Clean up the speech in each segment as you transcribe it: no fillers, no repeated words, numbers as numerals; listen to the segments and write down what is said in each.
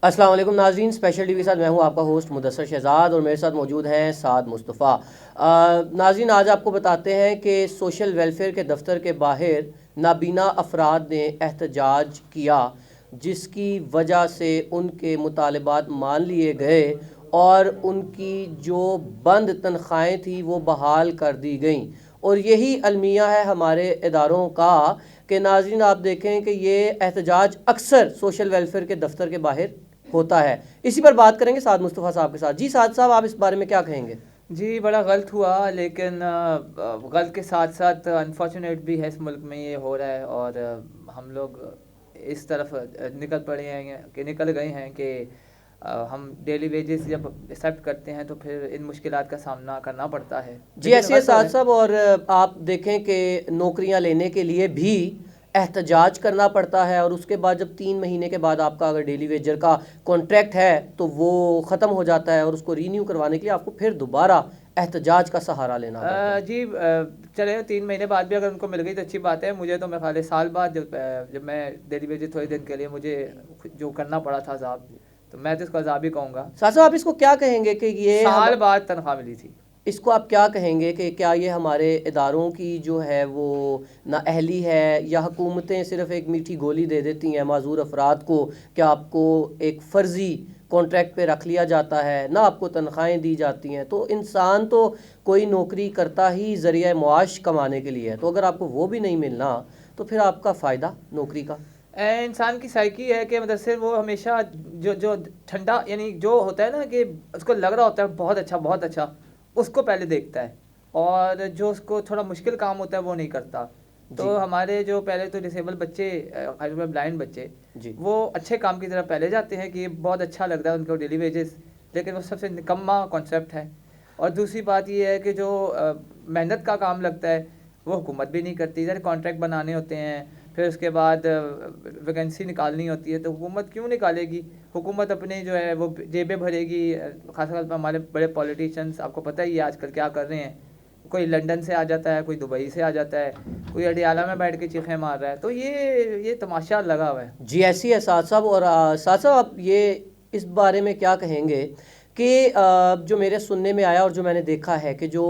अस्सलाम वालेकुम नाज़रीन, स्पेशल टीवी के साथ मैं हूं आपका होस्ट मुदस्सर शहजाद और मेरे साथ मौजूद हैं साद मुस्तफ़ा। नाज़रीन, आज आपको बताते हैं कि सोशल वेलफेयर के दफ्तर के बाहर नाबीना अफराद ने एहतजाज किया, जिसकी वजह से उनके मुतालबात मान लिए गए और उनकी जो बंद तनख्वाहें थी वो बहाल कर दी गईं। और यही अलमिया है हमारे इदारों का कि नाज़रीन आप देखें कि ये एहतजाज अक्सर सोशल वेलफेयर के दफ्तर के बाहर होता है। इसी पर बात करेंगे साद मुस्तफ़ा साहब के साथ। जी साद साहब, आप इस बारे में क्या कहेंगे? जी, बड़ा गलत हुआ, लेकिन गलत के साथ साथ अनफॉर्चुनेट भी है इस मुल्क में ये हो रहा है। और हम लोग इस तरफ निकल पड़े हैं कि निकल गए हैं कि हम डेली वेजेस जब एक्सेप्ट करते हैं तो फिर इन मुश्किलात का सामना करना पड़ता है। जी लेकिन ऐसे है गलत हो रहा साद है। साहब, और आप देखें कि नौकरियां लेने के लिए भी एहतजाज करना पड़ता है, और उसके बाद जब 3 महीने के बाद आपका अगर डेली वेजर का कॉन्ट्रैक्ट है तो वो ख़त्म हो जाता है और उसको रीन्यू करवाने के लिए आपको फिर दोबारा एहतजाज का सहारा लेना पड़ता है। जी, चले 3 महीने बाद भी अगर उनको मिल गई तो अच्छी बात है। मुझे तो मेरे ख्याल है साल बाद जब मैं डेली वेजेस थोड़े दिन के लिए मुझे जो करना पड़ा था अजाब, तो मैं तो इसको अजाब ही कहूँगा। साद साहब, आप इसको क्या कहेंगे कि ये साल बाद तनख्वाह मिली थी। इसको आप क्या कहेंगे कि क्या ये हमारे इदारों की जो है वो नाअहली है, या हुकूमतें सिर्फ एक मीठी गोली दे देती हैं माजूर अफराद को कि आपको एक फ़र्ज़ी कॉन्ट्रैक्ट पे रख लिया जाता है, ना आपको तनख्वाहें दी जाती हैं? तो इंसान तो कोई नौकरी करता ही ज़रिया मुआश कमाने के लिए है, तो अगर आपको वो भी नहीं मिलना तो फिर आपका फ़ायदा नौकरी का? इंसान की साइकी है कि मतलब सिर्फ वो हमेशा जो जो ठंडा, यानी जो होता है ना कि उसको लग रहा होता है बहुत अच्छा, उसको पहले देखता है, और जो उसको थोड़ा मुश्किल काम होता है वो नहीं करता। तो जी हमारे जो पहले तो डिसेबल बच्चे, खासतौर पर ब्लाइंड बच्चे, जी वो अच्छे काम की तरफ पहले जाते हैं कि बहुत अच्छा लग रहा है उनको डेली वेजेस, लेकिन वो सबसे निकम्मा कॉन्सेप्ट है। और दूसरी बात ये है कि जो मेहनत का काम लगता है वो हुकूमत भी नहीं करती। जैसे कॉन्ट्रैक्ट बनाने होते हैं, फिर उसके बाद वैकेंसी निकालनी होती है, तो हुकूमत क्यों निकालेगी? हुकूमत अपने जो है वो जेबें भरेगी। खासतौर पर हमारे बड़े पॉलिटिशियंस, आपको पता ही है आजकल क्या कर रहे हैं। कोई लंदन से आ जाता है, कोई दुबई से आ जाता है, कोई अडियाला में बैठ के चीखें मार रहा है। तो ये तमाशा लगा हुआ है। जी ऐसी है साद साहब। और साद साहब, आप ये इस बारे में क्या कहेंगे कि जो मेरे सुनने में आया और जो मैंने देखा है कि जो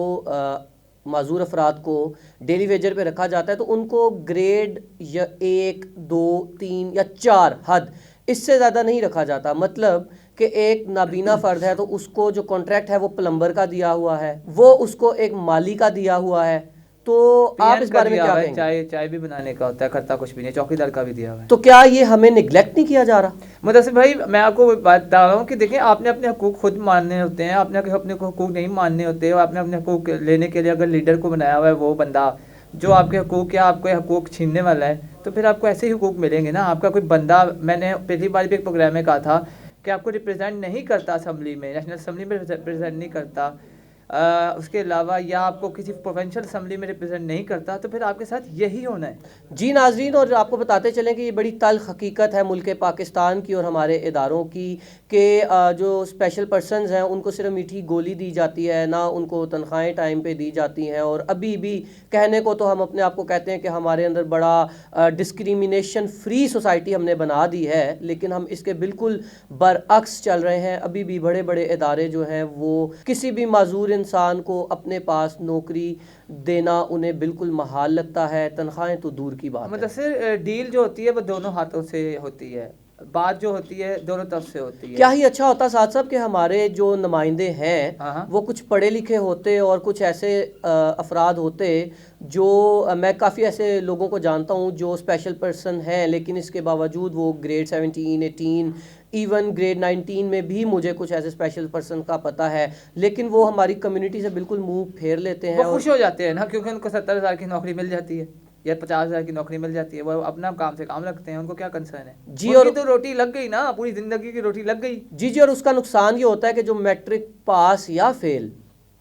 माजूर अफराद को डेली वेजर पे रखा जाता है तो उनको ग्रेड या 1 2 3 या 4 हद, इससे ज़्यादा नहीं रखा जाता। मतलब कि एक नाबीना फ़र्द है तो उसको जो कॉन्ट्रैक्ट है वो प्लम्बर का दिया हुआ है, वो उसको एक माली का दिया हुआ है। तो आप पीएन इस का बारे में दिया क्या हुआ है, कहेंगे? चाय चाय भी बनाने का होता है, करता कुछ भी नहीं, चौकीदार का भी दिया हुआ है। तो क्या ये हमें निगलेक्ट नहीं किया जा रहा? मुदस्सिर भाई, मैं आपको बात बता रहा हूँ कि देखिए, आपने अपने हकूक़ खुद मानने होते हैं, आपने अपने को हकूक़ नहीं मानने होते। और आपने अपने हकूक़ लेने के लिए अगर लीडर को बनाया हुआ है वो बंदा जो आपके हकूक़ या आपके हकूक़ छीनने वाला है, तो फिर आपको ऐसे ही हकूक़ मिलेंगे ना। आपका कोई बंदा, मैंने पिछली बार भी एक प्रोग्राम में कहा था कि आपको रिप्रेजेंट नहीं करता असम्बली में, नेशनल असम्बली में रिप्रेजेंट नहीं करता, उसके अलावा या आपको किसी प्रोविंशियल असम्बली में रिप्रेजेंट नहीं करता, तो फिर आपके साथ यही होना है। जी नाजरीन, और आपको बताते चलें कि ये बड़ी तल्ख हकीकत है मुल्क पाकिस्तान की और हमारे इदारों की कि जो स्पेशल पर्सनस हैं उनको सिर्फ मीठी गोली दी जाती है, ना उनको तनख्वाहें टाइम पे दी जाती हैं। और अभी भी कहने को तो हम अपने आप को कहते हैं कि हमारे अंदर बड़ा डिस्क्रिमिनेशन फ्री सोसाइटी हमने बना दी है, लेकिन हम इसके बिल्कुल बरअक्स चल रहे हैं। अभी भी बड़े बड़े इदारे जो हैं वो किसी भी माजूर इंसान को अपने पास नौकरी देना उन्हें बिल्कुल महाल लगता है, तनख्वाहें तो दूर की बात है। मतलब सिर्फ डील जो होती है वो दोनों हाथों से होती है, बात जो होती है दोनों तरफ से होती है। क्या ही अच्छा होता साथ साहब कि हमारे जो नुमाइंदे हैं हाँ हाँ। वो कुछ पढ़े लिखे होते और कुछ ऐसे अफराद होते जो मैं काफ़ी ऐसे लोगों को जानता हूँ जो स्पेशल पर्सन हैं, लेकिन इसके बावजूद वो ग्रेड 17 18 इवन ग्रेड 19 में भी मुझे कुछ ऐसे स्पेशल पर्सन का पता है, लेकिन वो हमारी कम्युनिटी से बिल्कुल मुंह फेर लेते हैं। वो और खुश हो जाते हैं ना, क्योंकि उनको 70,000 की नौकरी मिल जाती है या 50,000 की नौकरी मिल जाती है। वो अपना काम से काम रखते हैं, उनको क्या कंसर्न है। जी, उनकी और तो रोटी लग गई ना, पूरी जिंदगी की रोटी लग गई। जी जी, और उसका नुकसान ये होता है कि जो मैट्रिक पास या फेल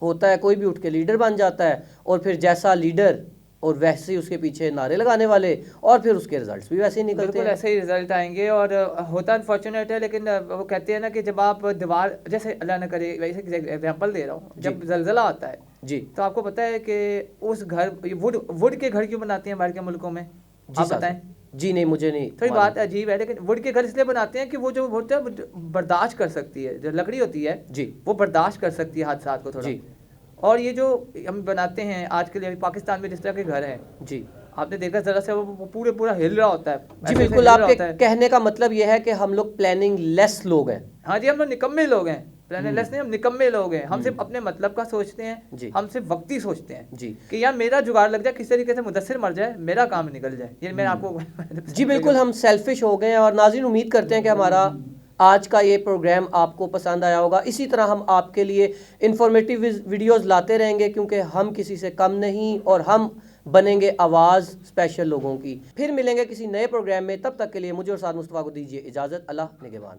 होता है कोई भी उठ के लीडर बन जाता है, और फिर जैसा लीडर और वैसे ही उसके पीछे नारे लगाने वाले, और फिर उसके रिजल्ट्स भी वैसे ही निकलते बिल्कुल हैं। ऐसे ही रिजल्ट आएंगे। और होता अनफॉर्चुनेट है, लेकिन वो कहते हैं ना कि जब आप दीवार, जैसे अल्लाह न करे, वैसे एग्जांपल दे रहा हूँ, जी जब जलजला आता है जी तो आपको पता है कि उस घर, वुड के घर क्यों बनाते हैं बाहर के मुल्कों में? जी आप साहब, बताएं। جی نہیں مجھے نہیں تھوڑی بات عجیب ہے، لیکن وڈ کے گھر اس لیے بناتے ہیں کہ وہ جو ہوتا ہے برداشت کر سکتی ہے، جو لکڑی ہوتی ہے جی وہ برداشت کر سکتی ہے حادثات کو تھوڑا. جی اور یہ جو ہم بناتے ہیں آج کے لیے پاکستان میں جس طرح کے گھر ہیں، جی آپ نے دیکھا ذرا سے وہ پورا ہل رہا ہوتا ہے. جی ایسے بالکل، ہل آپ رہا کے ہوتا ہے. کہنے کا مطلب یہ ہے کہ ہم لوگ پلاننگ لیس لوگ ہیں. ہاں جی، ہم لوگ نکمے لوگ ہیں، پلاننگ لیس نہیں، ہم نکمے لوگ ہیں. ہم صرف اپنے مطلب کا سوچتے ہیں، جی ہم صرف وقتی سوچتے ہیں جی کہ یار میرا جگاڑ لگ جائے، کس طریقے سے مدثر مر جائے، میرا کام نکل جائے. یہ میں آپ کو جی بالکل، ہم سیلفش ہو گئے ہیں. اور ناظرین امید کرتے ہیں کہ ہمارا آج کا یہ پروگرام آپ کو پسند آیا ہوگا. اسی طرح ہم آپ کے لیے انفارمیٹیو ویڈیوز لاتے رہیں گے، کیونکہ ہم کسی سے کم نہیں اور ہم بنیں گے آواز اسپیشل لوگوں کی. پھر ملیں گے کسی نئے پروگرام میں، تب تک کے لیے مجھے اور سعد مصطفیٰ کو دیجیے اجازت. اللہ نگہبان.